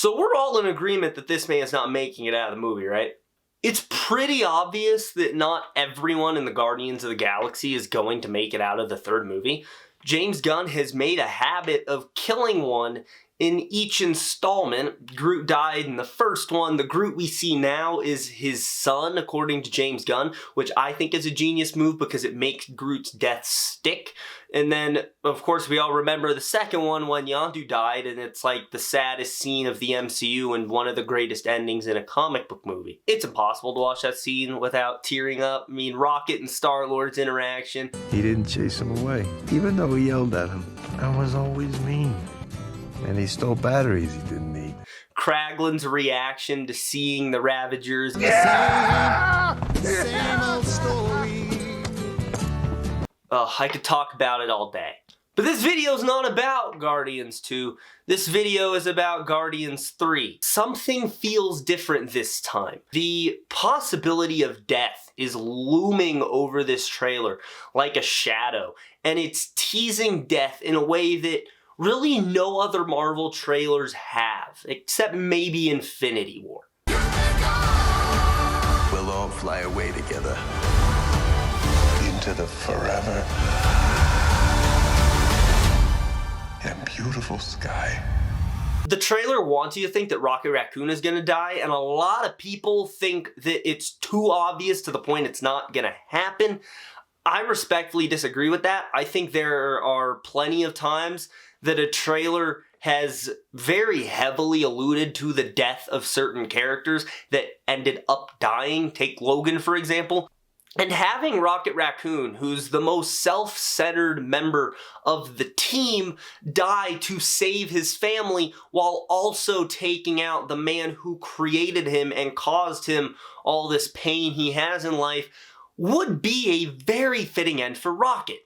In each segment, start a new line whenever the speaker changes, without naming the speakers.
So we're all in agreement that this man's not making it out of the movie, right? It's pretty obvious that not everyone in the Guardians of the Galaxy is going to make it out of the third movie. James Gunn has made a habit of killing one in each installment. Groot died in the first one. The Groot we see now is his son, according to James Gunn, which I think is a genius move because it makes Groot's death stick. And then, of course, we all remember the second one when Yondu died, and it's like the saddest scene of the MCU and one of the greatest endings in a comic book movie. It's impossible to watch that scene without tearing up. I mean, Rocket and Star-Lord's interaction.
He didn't chase him away, even though he yelled at him. I was always mean. And he stole batteries he didn't need.
Kraglin's reaction to seeing the Ravagers.
Yeah! Same old story.
I could talk about it all day. But this video is not about Guardians 2. This video is about Guardians 3. Something feels different this time. The possibility of death is looming over this trailer like a shadow. And it's teasing death in a way that really no other Marvel trailers have, except maybe Infinity War.
We'll all fly away together. Into the forever and beautiful sky.
The trailer wants you to think that Rocket Raccoon is gonna die, and a lot of people think that it's too obvious to the point it's not gonna happen. I respectfully disagree with that. I think there are plenty of times that a trailer has very heavily alluded to the death of certain characters that ended up dying. Take Logan, for example. And having Rocket Raccoon, who's the most self-centered member of the team, die to save his family while also taking out the man who created him and caused him all this pain he has in life would be a very fitting end for Rocket.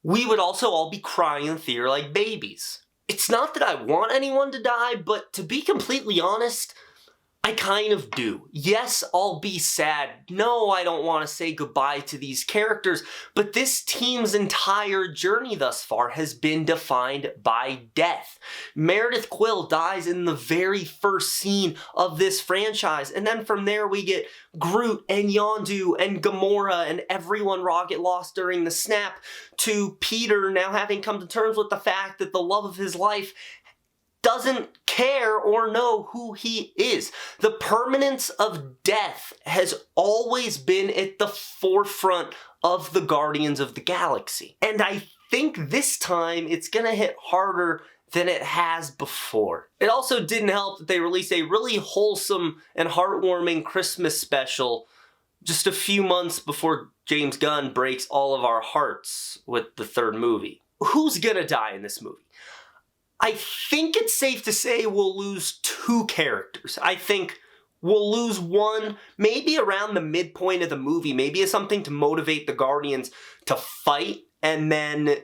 We would also all be crying in theater like babies. It's not that I want anyone to die, but to be completely honest, I kind of do. Yes, I'll be sad. No, I don't want to say goodbye to these characters, but this team's entire journey thus far has been defined by death. Meredith Quill dies in the very first scene of this franchise, and then from there we get Groot and Yondu and Gamora and everyone Rocket lost during the snap, to Peter now having come to terms with the fact that the love of his life doesn't care or know who he is. The permanence of death has always been at the forefront of the Guardians of the Galaxy. And I think this time it's gonna hit harder than it has before. It also didn't help that they released a really wholesome and heartwarming Christmas special just a few months before James Gunn breaks all of our hearts with the third movie. Who's gonna die in this movie? I think it's safe to say we'll lose two characters. I think we'll lose one maybe around the midpoint of the movie, maybe as something to motivate the Guardians to fight, and then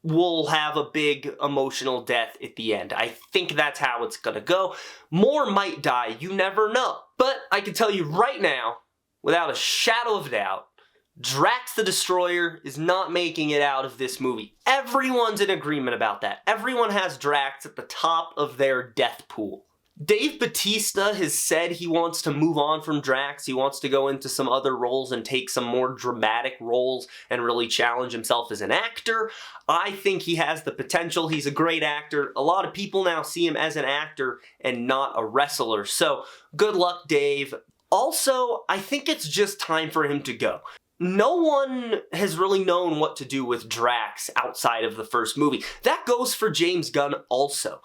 we'll have a big emotional death at the end. I think that's how it's gonna go. More might die, you never know. But I can tell you right now, without a shadow of doubt, Drax the Destroyer is not making it out of this movie. Everyone's in agreement about that. Everyone has Drax at the top of their death pool. Dave Bautista has said he wants to move on from Drax. He wants to go into some other roles and take some more dramatic roles and really challenge himself as an actor. I think he has the potential. He's a great actor. A lot of people now see him as an actor and not a wrestler. So good luck, Dave. Also, I think it's just time for him to go. No one has really known what to do with Drax outside of the first movie. That goes for James Gunn also.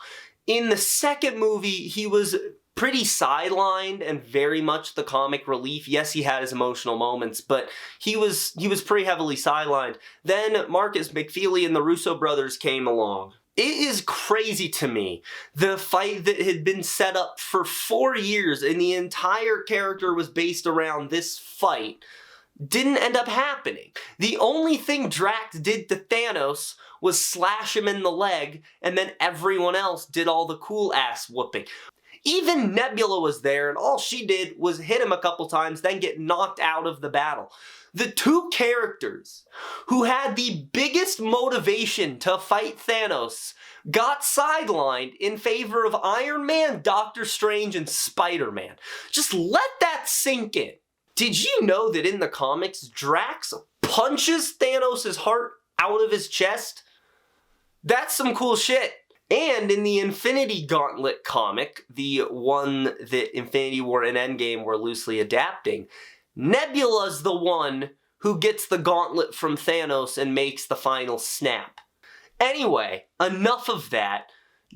In the second movie, he was pretty sidelined and very much the comic relief. Yes, he had his emotional moments, but he was pretty heavily sidelined. Then Marcus McFeely and the Russo brothers came along. It is crazy to me, the fight that had been set up for 4 years and the entire character was based around this fight didn't end up happening. The only thing Drax did to Thanos was slash him in the leg, and then everyone else did all the cool ass whooping. Even Nebula was there, and all she did was hit him a couple times, then get knocked out of the battle. The two characters who had the biggest motivation to fight Thanos got sidelined in favor of Iron Man, Doctor Strange, and Spider-Man. Just let that sink in. Did you know that in the comics, Drax punches Thanos' heart out of his chest? That's some cool shit. And in the Infinity Gauntlet comic, the one that Infinity War and Endgame were loosely adapting, Nebula's the one who gets the gauntlet from Thanos and makes the final snap. Anyway, enough of that.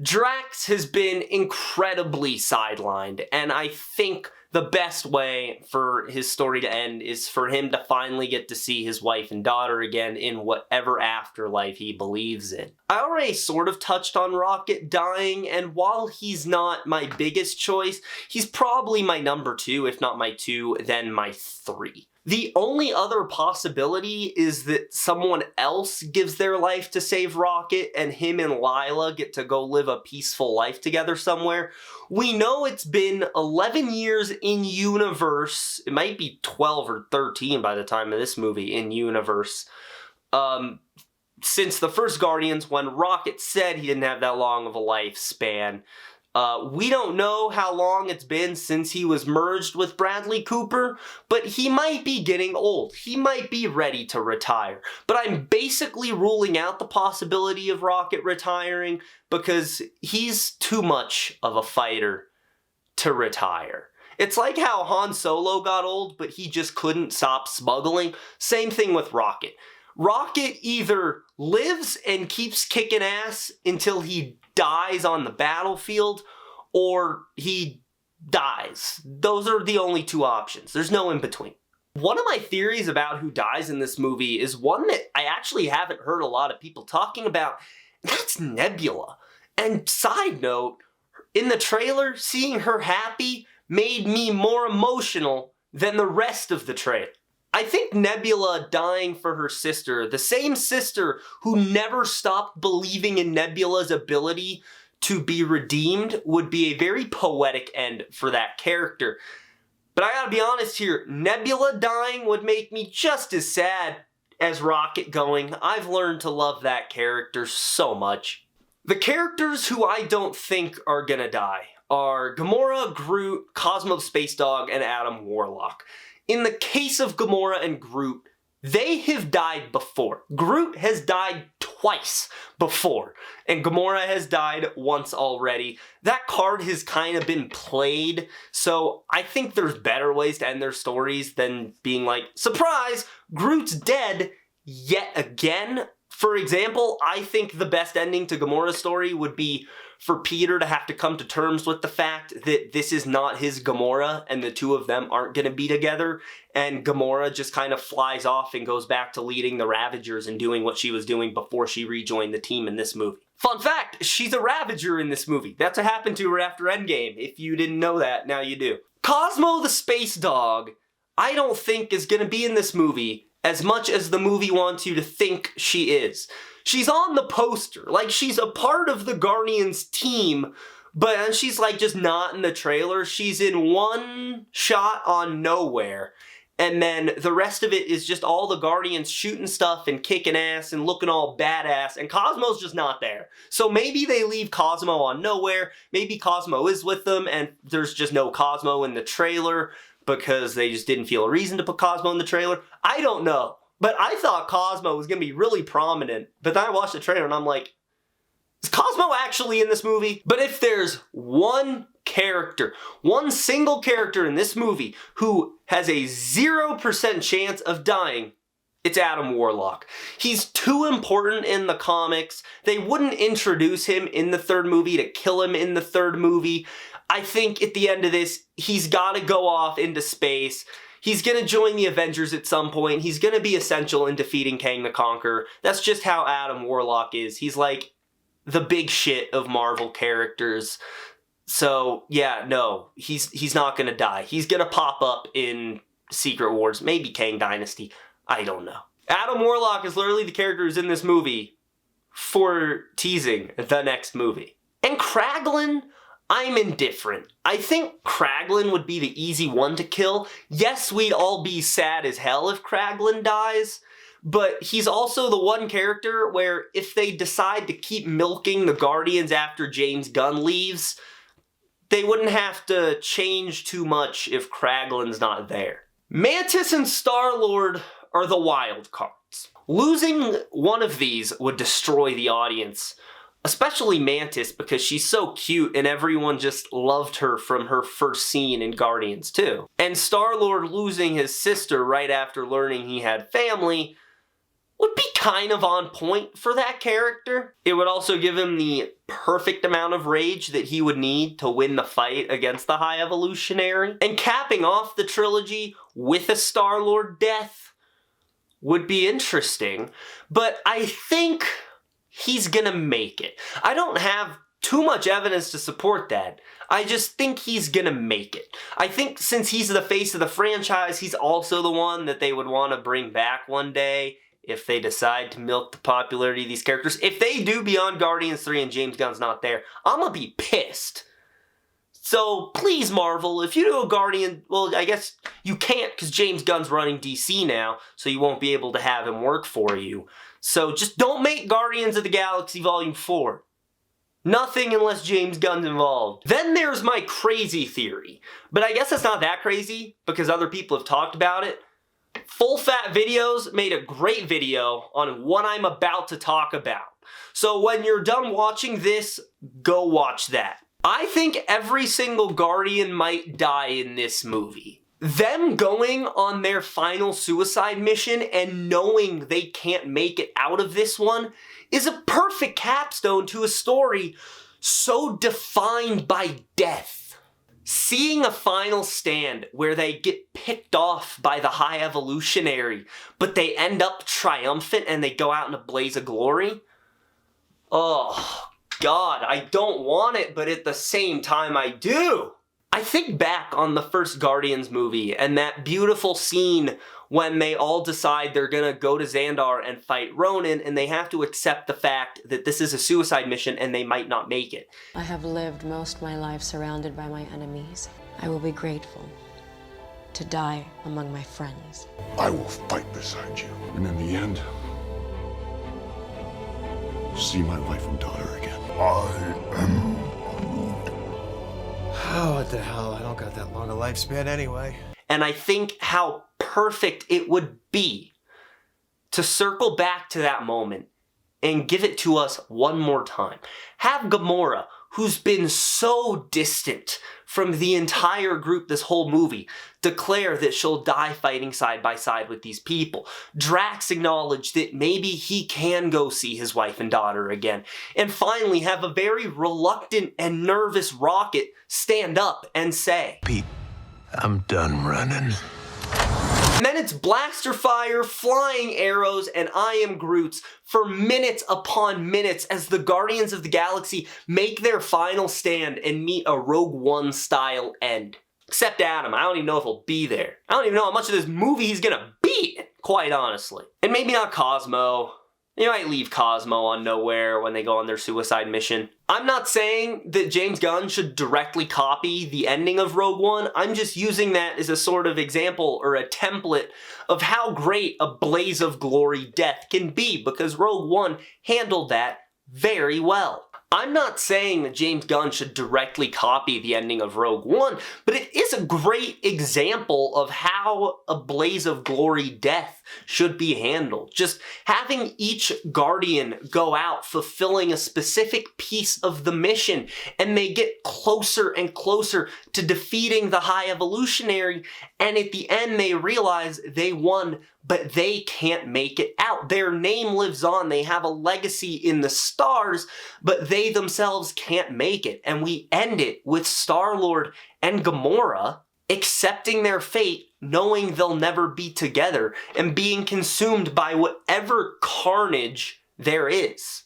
Drax has been incredibly sidelined, and I think the best way for his story to end is for him to finally get to see his wife and daughter again in whatever afterlife he believes in. I already sort of touched on Rocket dying, and while he's not my biggest choice, he's probably my number 2, if not my 2, then my 3. The only other possibility is that someone else gives their life to save Rocket and him and Lila get to go live a peaceful life together somewhere. We know it's been 11 years in universe. It might be 12 or 13 by the time of this movie in universe. Since the first Guardians, when Rocket said he didn't have that long of a lifespan. We don't know how long it's been since he was merged with Bradley Cooper, but he might be getting old. He might be ready to retire. But I'm basically ruling out the possibility of Rocket retiring because he's too much of a fighter to retire. It's like how Han Solo got old, but he just couldn't stop smuggling. Same thing with Rocket. Rocket either lives and keeps kicking ass until he dies on the battlefield, or he dies. Those are the only two options. There's no in between. One of my theories about who dies in this movie is one that I actually haven't heard a lot of people talking about. That's Nebula. And side note, in the trailer, seeing her happy made me more emotional than the rest of the trailer. I think Nebula dying for her sister, the same sister who never stopped believing in Nebula's ability to be redeemed, would be a very poetic end for that character. But I gotta be honest here, Nebula dying would make me just as sad as Rocket going. I've learned to love that character so much. The characters who I don't think are gonna die are Gamora, Groot, Cosmo the Space Dog, and Adam Warlock. In the case of Gamora and Groot, they have died before. Groot has died twice before, and Gamora has died once already. That card has kind of been played, so I think there's better ways to end their stories than being like, surprise, Groot's dead yet again. For example, I think the best ending to Gamora's story would be for Peter to have to come to terms with the fact that this is not his Gamora and the two of them aren't going to be together, and Gamora just kind of flies off and goes back to leading the Ravagers and doing what she was doing before she rejoined the team in this movie. Fun fact, she's a Ravager in this movie. That's what happened to her after Endgame. If you didn't know that, now you do. Cosmo the Space Dog, I don't think is going to be in this movie as much as the movie wants you to think she is. She's on the poster, like she's a part of the Guardians team, but she's like just not in the trailer. She's in one shot on nowhere, and then the rest of it is just all the Guardians shooting stuff and kicking ass and looking all badass, and Cosmo's just not there. So maybe they leave Cosmo on nowhere, maybe Cosmo is with them and there's just no Cosmo in the trailer because they just didn't feel a reason to put Cosmo in the trailer. I don't know. But I thought Cosmo was going to be really prominent, but then I watched the trailer and I'm like, is Cosmo actually in this movie? But if there's one character, one single character in this movie who has a 0% chance of dying, it's Adam Warlock. He's too important in the comics. They wouldn't introduce him in the third movie to kill him in the third movie. I think at the end of this, he's got to go off into space. He's going to join the Avengers at some point. He's going to be essential in defeating Kang the Conqueror. That's just how Adam Warlock is. He's like the big shit of Marvel characters. So, yeah, no, he's not going to die. He's going to pop up in Secret Wars, maybe Kang Dynasty. I don't know. Adam Warlock is literally the character who's in this movie for teasing the next movie. And Kraglin, I'm indifferent. I think Kraglin would be the easy one to kill. Yes, we'd all be sad as hell if Kraglin dies, but he's also the one character where if they decide to keep milking the Guardians after James Gunn leaves, they wouldn't have to change too much if Kraglin's not there. Mantis and Star-Lord are the wild cards. Losing one of these would destroy the audience, especially Mantis because she's so cute and everyone just loved her from her first scene in Guardians 2. And Star-Lord losing his sister right after learning he had family would be kind of on point for that character. It would also give him the perfect amount of rage that he would need to win the fight against the High Evolutionary. And capping off the trilogy with a Star-Lord death would be interesting, but I think he's gonna make it. I don't have too much evidence to support that. I just think he's gonna make it. I think since he's the face of the franchise, he's also the one that they would want to bring back one day if they decide to milk the popularity of these characters. If they do Beyond Guardians 3 and James Gunn's not there, I'm gonna be pissed. So please, Marvel, if you do a Guardian, well, I guess you can't because James Gunn's running DC now, so you won't be able to have him work for you. So just don't make Guardians of the Galaxy Volume 4. Nothing unless James Gunn's involved. Then there's my crazy theory, but I guess it's not that crazy because other people have talked about it. Full Fat Videos made a great video on what I'm about to talk about. So when you're done watching this, go watch that. I think every single Guardian might die in this movie. Them going on their final suicide mission and knowing they can't make it out of this one is a perfect capstone to a story so defined by death. Seeing a final stand where they get picked off by the High Evolutionary, but they end up triumphant and they go out in a blaze of glory. Oh, God, I don't want it, but at the same time I do. I think back on the first Guardians movie and that beautiful scene when they all decide they're gonna go to Xandar and fight Ronan and they have to accept the fact that this is a suicide mission and they might not make it.
I have lived most of my life surrounded by my enemies. I will be grateful to die among my friends.
I will fight beside you. And in the end, see my wife and daughter again. I am Groot.
Oh, what the hell? I don't got that long a lifespan anyway.
And I think how perfect it would be to circle back to that moment and give it to us one more time. Have Gamora, who's been so distant from the entire group this whole movie, declare that she'll die fighting side by side with these people. Drax acknowledge that maybe he can go see his wife and daughter again. And finally have a very reluctant and nervous Rocket stand up and say,
Pete, I'm done running.
And then it's blaster fire, flying arrows, and I am Groot's for minutes upon minutes as the Guardians of the Galaxy make their final stand and meet a Rogue One style end. Except Adam, I don't even know if he'll be there. I don't even know how much of this movie he's gonna be in, quite honestly. And maybe not Cosmo. They might leave Cosmo on nowhere when they go on their suicide mission. I'm not saying that James Gunn should directly copy the ending of Rogue One. I'm just using that as a sort of example or a template of how great a blaze of glory death can be, because Rogue One handled that very well. I'm not saying that James Gunn should directly copy the ending of Rogue One, but it is a great example of how a blaze of glory death should be handled. Just having each Guardian go out fulfilling a specific piece of the mission, and they get closer and closer to defeating the High Evolutionary, and at the end they realize they won, but they can't make it out. Their name lives on, they have a legacy in the stars, but they themselves can't make it. And we end it with Star-Lord and Gamora accepting their fate, knowing they'll never be together, and being consumed by whatever carnage there is.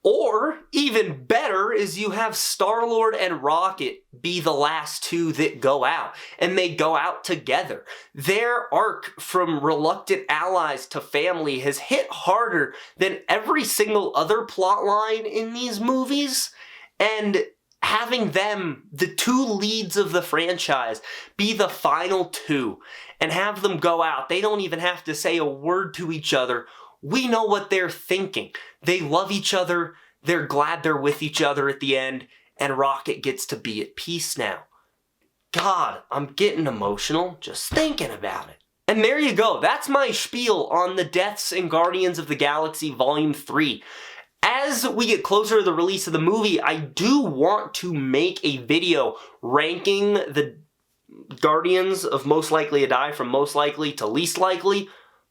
Or, even better, is you have Star-Lord and Rocket be the last two that go out, and they go out together. Their arc from reluctant allies to family has hit harder than every single other plot line in these movies, and having them, the two leads of the franchise, be the final two and have them go out. They don't even have to say a word to each other. We know what they're thinking. They love each other. They're glad they're with each other at the end, and Rocket gets to be at peace now. God, I'm getting emotional just thinking about it. And there you go. That's my spiel on the deaths in Guardians of the Galaxy Volume 3. As we get closer to the release of the movie, I do want to make a video ranking the Guardians of most likely to die from most likely to least likely,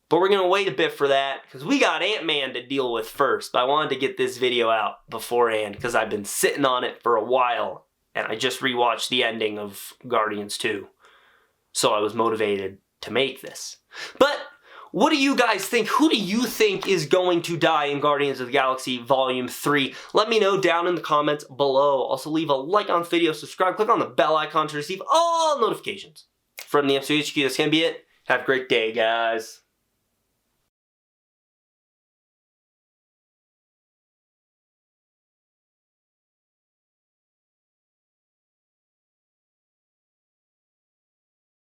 but we're going to wait a bit for that because we got Ant-Man to deal with first. But I wanted to get this video out beforehand because I've been sitting on it for a while, and I just rewatched the ending of Guardians 2, so I was motivated to make this. But what do you guys think? Who do you think is going to die in Guardians of the Galaxy Volume 3? Let me know down in the comments below. Also leave a like on this video, subscribe, click on the bell icon to receive all notifications. From the MCU HQ, that's going to be it. Have a great day, guys.